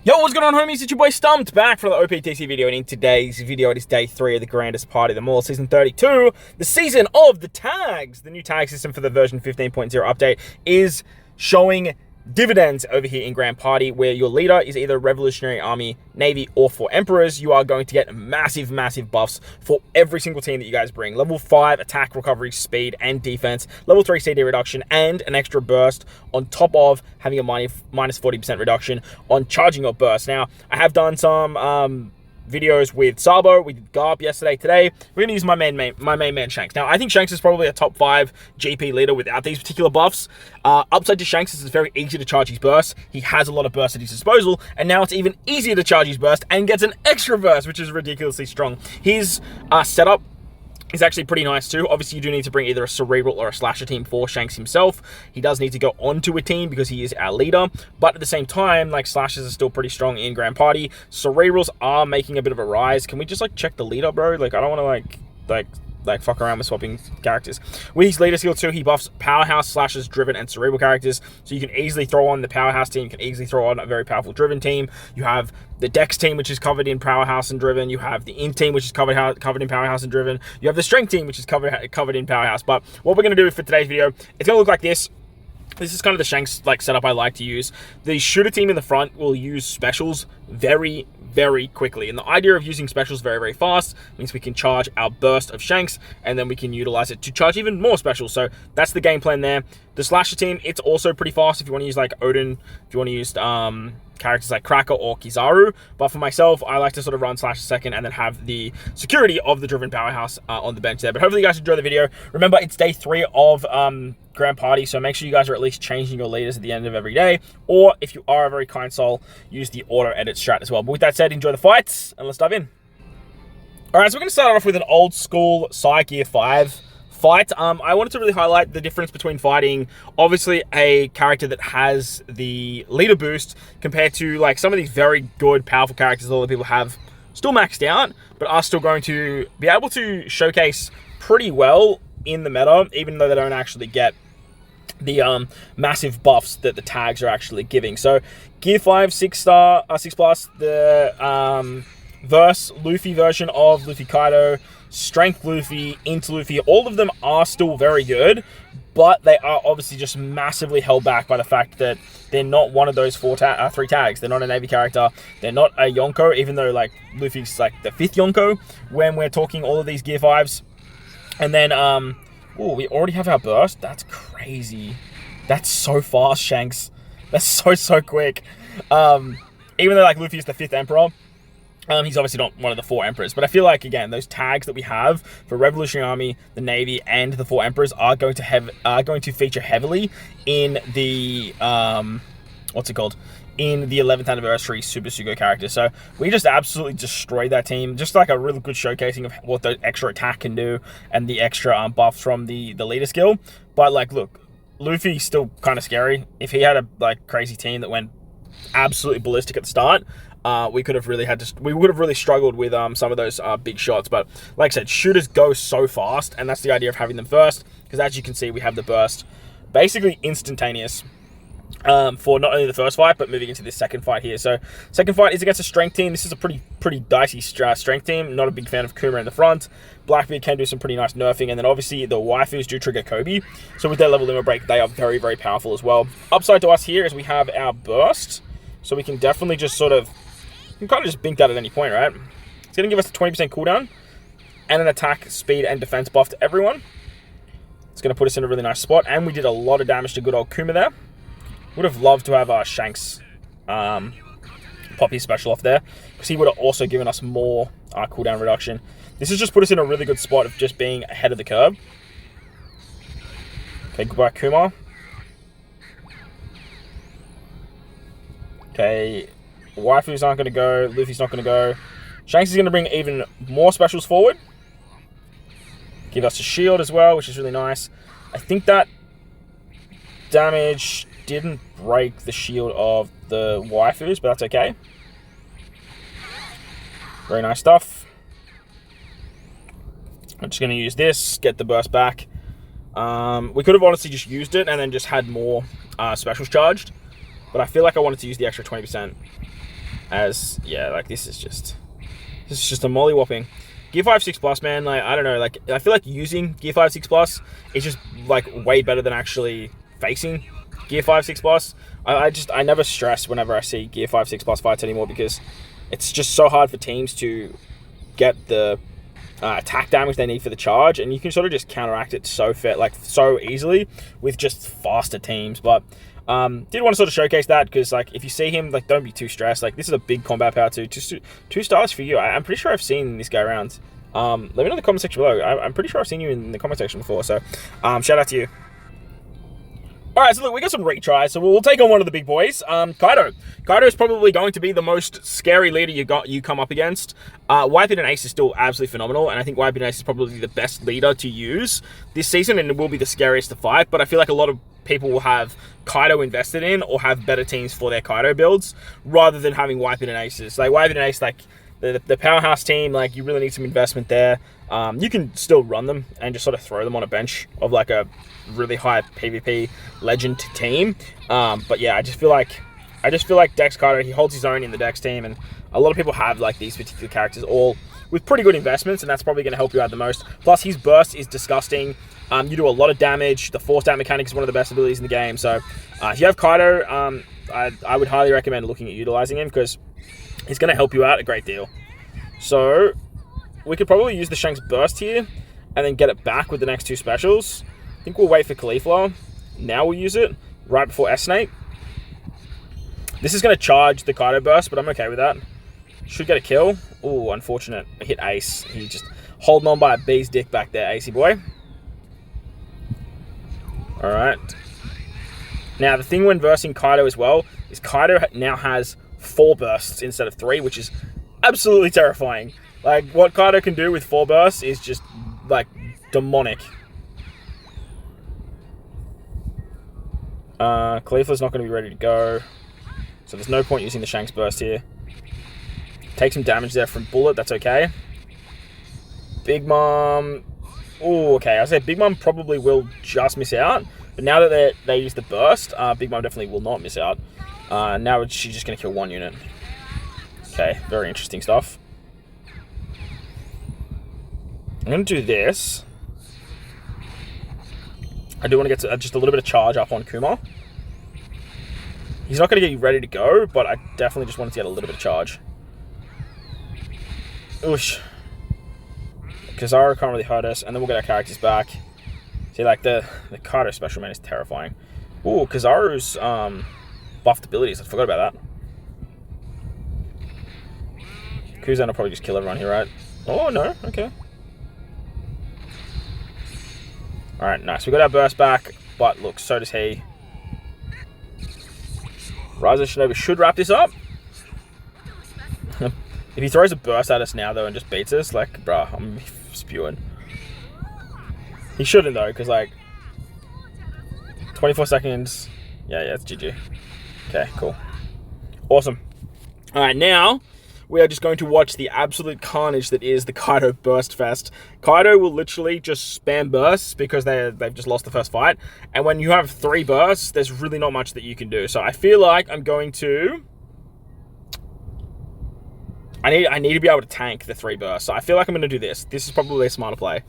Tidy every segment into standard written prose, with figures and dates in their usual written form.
Yo, what's going on, homies? It's your boy Stumped, back for the OPTC video, and in today's video, it is day 3 of the grandest party of them all, season 32, the season of the tags. The new tag system for the version 15.0 update is showing dividends over here in Grand Party, where your leader is either Revolutionary Army, Navy, or 4 Emperors. You are going to get massive buffs for every single team that you guys bring. Level 5 attack, recovery, speed, and defense. Level 3 CD reduction, and an extra burst on top of having a minus 40% reduction on charging your burst. Now, I have done some videos with Sabo, we did Garp yesterday. Today, we're going to use my main man, Shanks. Now, I think Shanks is probably a top 5 GP leader without these particular buffs. Upside to Shanks is it's very easy to charge his burst. He has a lot of burst at his disposal, and now it's even easier to charge his burst and gets an extra burst, which is ridiculously strong. His setup is actually pretty nice too. Obviously, you do need to bring either a Cerebral or a Slasher team for Shanks himself. He does need to go onto a team because he is our leader. But at the same time, like, Slashers are still pretty strong in Grand Party. Cerebrals are making a bit of a rise. Can we just, like, check the leader, bro? Like, I don't want to, like fuck around with swapping characters. With his leader skill too, he buffs Powerhouse, Slashers, Driven, and Cerebral characters. So you can easily throw on the Powerhouse team. You can easily throw on a very powerful Driven team. You have the Dex team, which is covered in Powerhouse and Driven. You have the Int team, which is covered in Powerhouse and Driven. You have the Strength team, which is covered in Powerhouse. But what we're going to do for today's video, it's going to look like this. This is kind of the Shanks setup I like to use. The shooter team in the front will use specials very quickly, and the idea of using specials very fast means we can charge our burst of Shanks, and then we can utilize it to charge even more specials. So that's the game plan there. The Slasher team, it's also pretty fast if you want to use like Odin, if you want to use characters like Cracker or Kizaru. But for myself, I like to sort of run Slasher second and then have the security of the Driven Powerhouse on the bench there. But hopefully you guys enjoy the video. Remember, it's day 3 of Grand Party, so make sure you guys are at least changing your leaders at the end of every day, or if you are a very kind soul, use the auto edit strat as well. But with that said, enjoy the fights and let's dive in. Alright, so we're going to start off with an old school Psy Gear 5 fight. I wanted to really highlight the difference between fighting obviously a character that has the leader boost compared to like some of these very good powerful characters a lot of people have still maxed out, but are still going to be able to showcase pretty well in the meta, even though they don't actually get the massive buffs that the tags are actually giving. So Gear 5 6 plus, the verse Luffy version of Luffy Kaido, Strength Luffy, Int Luffy, all of them are still very good, but they are obviously just massively held back by the fact that they're not one of those 3 tags. They're not a Navy character. They're not a Yonko, even though like Luffy's like the 5th Yonko when we're talking all of these Gear 5s. And then, oh, we already have our burst? That's crazy. That's so fast, Shanks. That's so quick. Even though, like, Luffy is the 5th Emperor, he's obviously not one of the 4 Emperors. But I feel like, again, those tags that we have for Revolutionary Army, the Navy, and the 4 Emperors are going to feature heavily in the, what's it called? In the 11th anniversary Super Sugo character. So we just absolutely destroyed that team. Just like a really good showcasing of what the extra attack can do and the extra buffs from the leader skill. But like, look, Luffy's still kind of scary. If he had a like crazy team that went absolutely ballistic at the start, we would have really struggled with some of those big shots. But like I said, shooters go so fast, and that's the idea of having them first, because as you can see, we have the burst basically instantaneous for not only the first fight, but moving into this second fight here. So second fight is against a strength team. This is a pretty dicey strength team. Not a big fan of Kuma in the front. Blackbeard can do some pretty nice nerfing, and then obviously the waifus do trigger Kobe. So with their level limit break, they are very powerful as well. Upside to us here is we have our burst, so we can definitely just sort of, you can kind of just bink that at any point, right? It's going to give us a 20% cooldown and an attack, speed, and defense buff to everyone. It's going to put us in a really nice spot, and we did a lot of damage to good old Kuma there. Would have loved to have our Shanks Papi special off there, because he would have also given us more cooldown reduction. This has just put us in a really good spot of just being ahead of the curve. Okay, goodbye Kuma. Okay, waifus aren't going to go, Luffy's not going to go. Shanks is going to bring even more specials forward. Give us a shield as well, which is really nice. I think that damage didn't break the shield of the waifus, but that's okay. Very nice stuff. I'm just going to use this, get the burst back. We could have honestly just used it and then just had more specials charged, but I feel like I wanted to use the extra 20%. As, yeah, like, this is just a molly-whopping. Gear 5 6 plus, man, like, I don't know, like, I feel like using Gear 5 6 plus is just, like, way better than actually facing Gear 5 6 plus. I never stress whenever I see Gear 5 6 plus fights anymore, because it's just so hard for teams to get the attack damage they need for the charge, and you can sort of just counteract it so easily with just faster teams. But did want to sort of showcase that, because like, if you see him, like, don't be too stressed. Like, this is a big combat power too. Just 2 stars for you. I'm pretty sure I've seen this guy around. Let me know in the comment section below. I'm pretty sure I've seen you in the comment section before, so shout out to you. Alright, so look, we got some retries, so we'll take on one of the big boys. Kaido. Kaido is probably going to be the most scary leader you come up against. White Beard and Ace is still absolutely phenomenal, and I think White Beard and Ace is probably the best leader to use this season, and it will be the scariest to fight, but I feel like a lot of people will have Kaido invested in, or have better teams for their Kaido builds, rather than having White Beard and Aces. Like, White Beard and Ace, like, the powerhouse team, like, you really need some investment there. You can still run them and just sort of throw them on a bench of like a really high PvP legend team. But yeah, I just feel like Dex Kaido, he holds his own in the Dex team, and a lot of people have like these particular characters all with pretty good investments, and that's probably going to help you out the most. Plus, his burst is disgusting. You do a lot of damage. The force damage mechanic is one of the best abilities in the game. So if you have Kaido, I would highly recommend looking at utilizing him, because he's going to help you out a great deal. So we could probably use the Shanks burst here and then get it back with the next 2 specials. I think we'll wait for Cauliflower. Now we'll use it right before S-Snake. This is going to charge the Kaido burst, but I'm okay with that. Should get a kill. Ooh, unfortunate. I hit Ace. He's just holding on by a bee's dick back there, Acey boy. Alright. Now, the thing when versing Kaido as well is Kaido now has 4 bursts instead of 3, which is absolutely terrifying. Like, what Kaido can do with 4 bursts is just, like, demonic. Cauliflower's not going to be ready to go, so there's no point using the Shanks burst here. Take some damage there from Bullet, that's okay. Big Mom... Ooh, okay, I said Big Mom probably will just miss out, but now that they use the burst, Big Mom definitely will not miss out. Now she's just going to kill 1 unit. Okay, very interesting stuff. I'm going to do this. I do want to get just a little bit of charge up on Kuma. He's not going to get you ready to go, but I definitely just wanted to get a little bit of charge. Oosh. Kizaru can't really hurt us, and then we'll get our characters back. See, like, the Kaido special man is terrifying. Ooh, Kizaru's buffed abilities. I forgot about that. Kuzan will probably just kill everyone here, right? Oh, no. Okay. Alright, nice. We got our burst back, but look, so does he. Rise of Shinobi should wrap this up. If he throws a burst at us now, though, and just beats us, like, bruh, I'm spewing. He shouldn't, though, because, like, 24 seconds. Yeah, it's GG. Okay, cool. Awesome. Alright, now we are just going to watch the absolute carnage that is the Kaido Burst Fest. Kaido will literally just spam bursts because they've just lost the first fight. And when you have 3 bursts, there's really not much that you can do. So I feel like I'm going to... I need to be able to tank the 3 bursts. So I feel like I'm going to do this. This is probably a smarter play.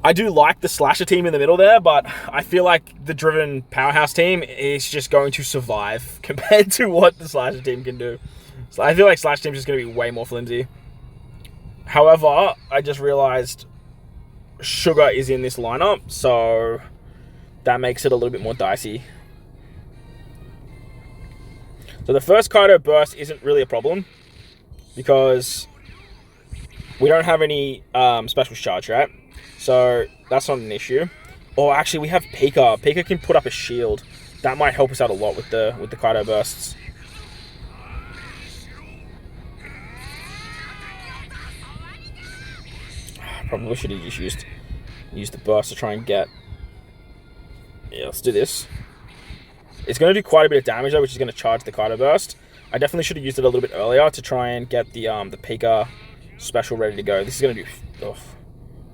I do like the slasher team in the middle there, but I feel like the driven powerhouse team is just going to survive compared to what the slasher team can do. So I feel like Slash Team's just going to be way more flimsy. However, I just realized Sugar is in this lineup, so that makes it a little bit more dicey. So the first Kaido burst isn't really a problem because we don't have any special charge, right? So that's not an issue. Or actually, we have Pika. Pika can put up a shield. That might help us out a lot with the Kaido bursts. Probably should have just used the burst to try and get... Yeah, let's do this. It's going to do quite a bit of damage though, which is going to charge the Kaido burst. I definitely should have used it a little bit earlier to try and get the Pika special ready to go. This is going to do... Oh.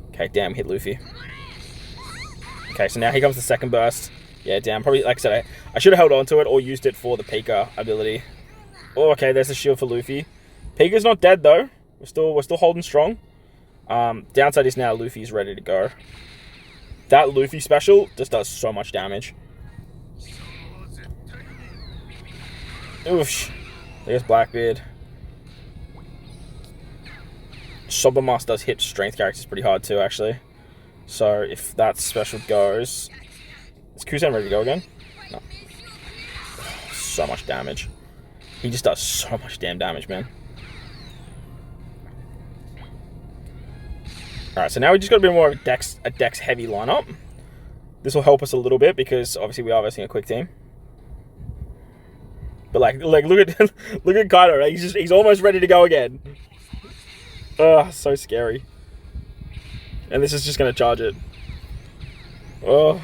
Okay, damn, hit Luffy. Okay, so now here comes the second burst. Yeah, damn, probably, like I said, I should have held on to it or used it for the Pika ability. Oh, okay, there's a shield for Luffy. Pikqchu's not dead though. We're still holding strong. Downside is now Luffy's ready to go. That Luffy special just does so much damage. Oof. There's Blackbeard. Sobermas does hit strength characters pretty hard too, actually. So if that special goes... Is Kusan ready to go again? No. So much damage. He just does so much damn damage, man. Alright, so now we just got a bit more of a Dex heavy lineup. This will help us a little bit because obviously we are versing a quick team. But like look at look at Kaido, right? He's almost ready to go again. Ugh, so scary. And this is just gonna charge it. Oh.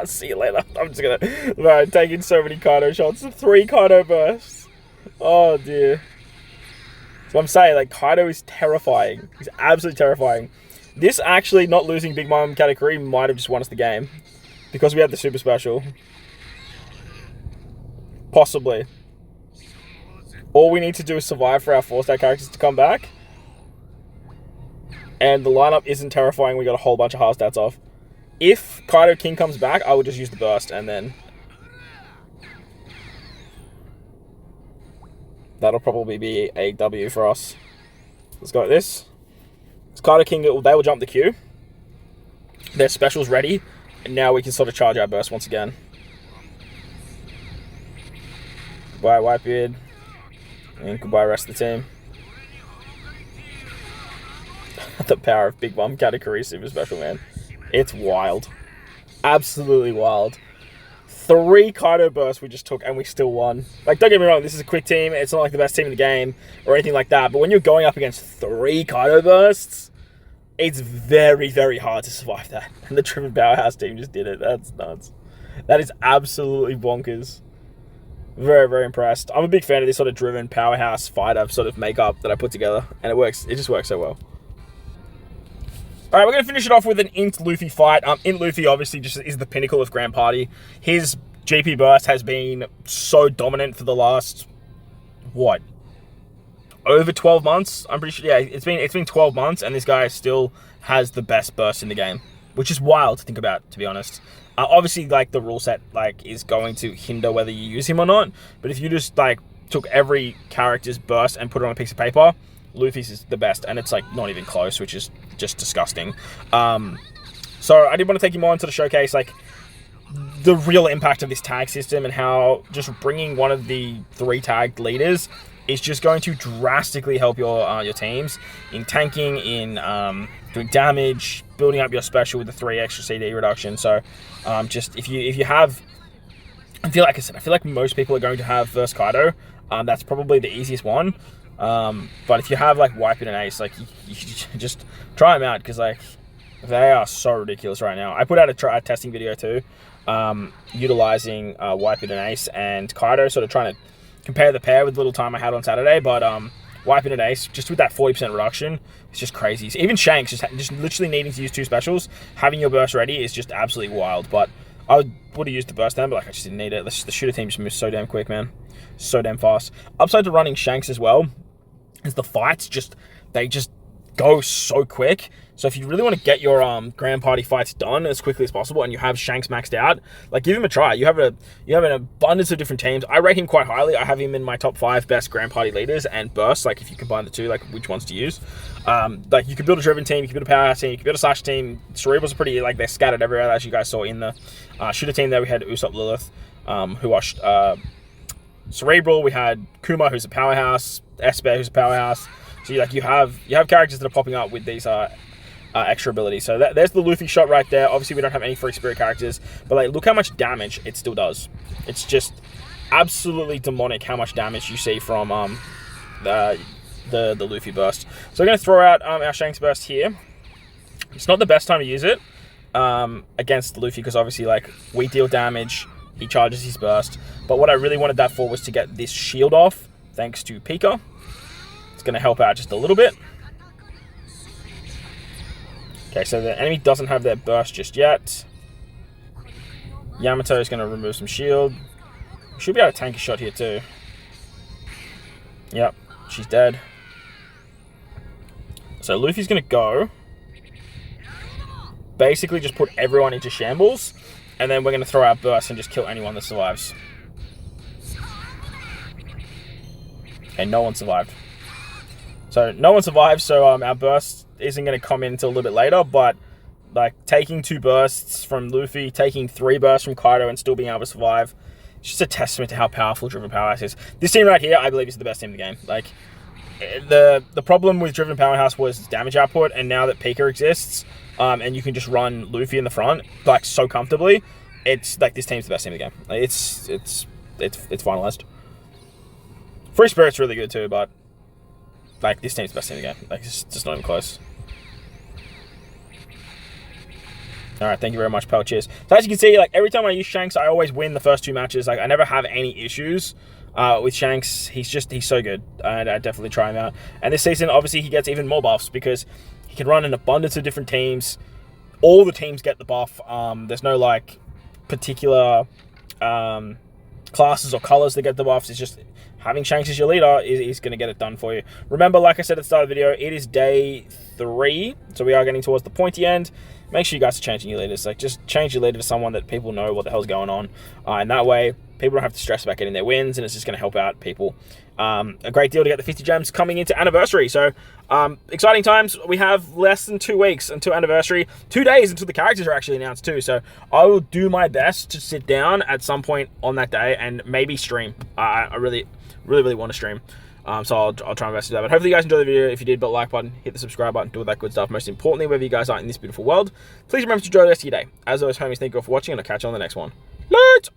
See you later. I'm just gonna... Right, taking so many Kaido shots. 3 Kaido bursts. Oh, dear. So I'm saying, like, Kaido is terrifying. He's absolutely terrifying. This actually, not losing Big Mom Katakuri might have just won us the game. Because we had the super special. Possibly. All we need to do is survive for our 4-star characters to come back. And the lineup isn't terrifying. We got a whole bunch of half stats off. If Kaido King comes back, I will just use the burst and then... That'll probably be a W for us. Let's go with this. It's Kaido King, they will jump the queue. Their special's ready. And now we can sort of charge our burst once again. Goodbye, Whitebeard. And goodbye, rest of the team. The power of Big Mom Katakuri super special, man. It's wild. Absolutely wild. 3 Kaido bursts we just took and we still won. Like, don't get me wrong, this is a quick team. It's not like the best team in the game or anything like that. But when you're going up against 3 Kaido bursts, it's very, very hard to survive that. And the Driven Powerhouse team just did it. That's nuts. That is absolutely bonkers. Very, very impressed. I'm a big fan of this sort of Driven Powerhouse fighter sort of makeup that I put together. And it works. It just works so well. Alright, we're going to finish it off with an Int Luffy fight. Int Luffy obviously just is the pinnacle of Grand Party. His GP burst has been so dominant for the last, what, over 12 months? I'm pretty sure, yeah, it's been 12 months and this guy still has the best burst in the game. Which is wild to think about, to be honest. Obviously, like, the rule set, like, is going to hinder whether you use him or not. But if you just, like, took every character's burst and put it on a piece of paper, Luffy's is the best, and it's like not even close, which is just disgusting. So I did want to take you more into the showcase, like the real impact of this tag system and how just bringing one of the 3 tagged leaders is just going to drastically help your teams in tanking, in doing damage, building up your special with the 3 extra CD reduction. So just if you have, I feel like most people are going to have First Kaido. That's probably the easiest one. But if you have like Whitebeard and Ace, like you just try them out because like they are so ridiculous right now. I put out a testing video too, utilizing Whitebeard and Ace and Kaido, sort of trying to compare the pair with the little time I had on Saturday. But Whitebeard and Ace, just with that 40% reduction, it's just crazy. So even Shanks, just literally needing to use 2 specials, having your burst ready is just absolutely wild. But I would have used the burst then, but like I just didn't need it. The shooter team just moves so damn quick, man, so damn fast. Upside to running Shanks as well is the fights they just go so quick. So if you really want to get your Grand Party fights done as quickly as possible and you have Shanks maxed out, like give him a try. You have an abundance of different teams. I rate him quite highly. I have him in my top 5 best Grand Party leaders and bursts. Like if you combine the 2, like which ones to use. Like you could build a Driven team, you could build a Powerhouse team, you could build a Slash team. Cerebrals are pretty, like they're scattered everywhere, as you guys saw in the shooter team there. We had Usopp Lilith, who watched Cerebral. We had Kuma, who's a powerhouse. Esper, who's a powerhouse. So you have characters that are popping up with these extra abilities. So there's the Luffy shot right there. Obviously, we don't have any free spirit characters, but like look how much damage it still does. It's just absolutely demonic how much damage you see from the Luffy burst. So we're going to throw out our Shanks burst here. It's not the best time to use it against Luffy because obviously like we deal damage, he charges his burst. But what I really wanted that for was to get this shield off, thanks to Pikqchu. It's going to help out just a little bit. Okay, so the enemy doesn't have their burst just yet. Yamato is going to remove some shield. Should be able to tank a shot here too. Yep, she's dead. So Luffy's going to go. Basically just put everyone into shambles. And then we're going to throw our burst and just kill anyone that survives. Okay, no one survived. So no one survived, so our burst isn't going to come in until a little bit later. But like taking 2 bursts from Luffy, taking 3 bursts from Kaido and still being able to survive, it's just a testament to how powerful Driven Powerhouse is. This team right here, I believe, is the best team in the game. Like, the problem with Driven Powerhouse was damage output, and now that Pikqchu exists, and you can just run Luffy in the front like so comfortably, it's like this team's the best team in the game. Like, it's finalized. Free Spirit's really good too, but like this team's the best team in the game. Like it's just not even close. All right, thank you very much, pal. Cheers. So as you can see, like every time I use Shanks, I always win the first 2 matches. Like I never have any issues with Shanks. He's so good, and I definitely try him out. And this season, obviously, he gets even more buffs because he can run an abundance of different teams. All the teams get the buff. There's no like particular classes or colors that get the buffs. It's just having Shanks as your leader is going to get it done for you. Remember, like I said at the start of the video, it is day 3, so we are getting towards the pointy end. Make sure you guys are changing your leaders. Like, just change your leader to someone that people know what the hell's going on. And that way, people don't have to stress about getting their wins, and it's just going to help out people. A great deal to get the 50 gems coming into anniversary. So, exciting times. We have less than 2 weeks until anniversary. 2 days until the characters are actually announced too. So, I will do my best to sit down at some point on that day and maybe stream. I really want to stream. So I'll try my best to do that. But hopefully you guys enjoyed the video. If you did, but like button, hit the subscribe button, do all that good stuff. Most importantly, wherever you guys are in this beautiful world, please remember to enjoy the rest of your day. As always, homies, thank you all for watching, and I'll catch you on the next one. Later!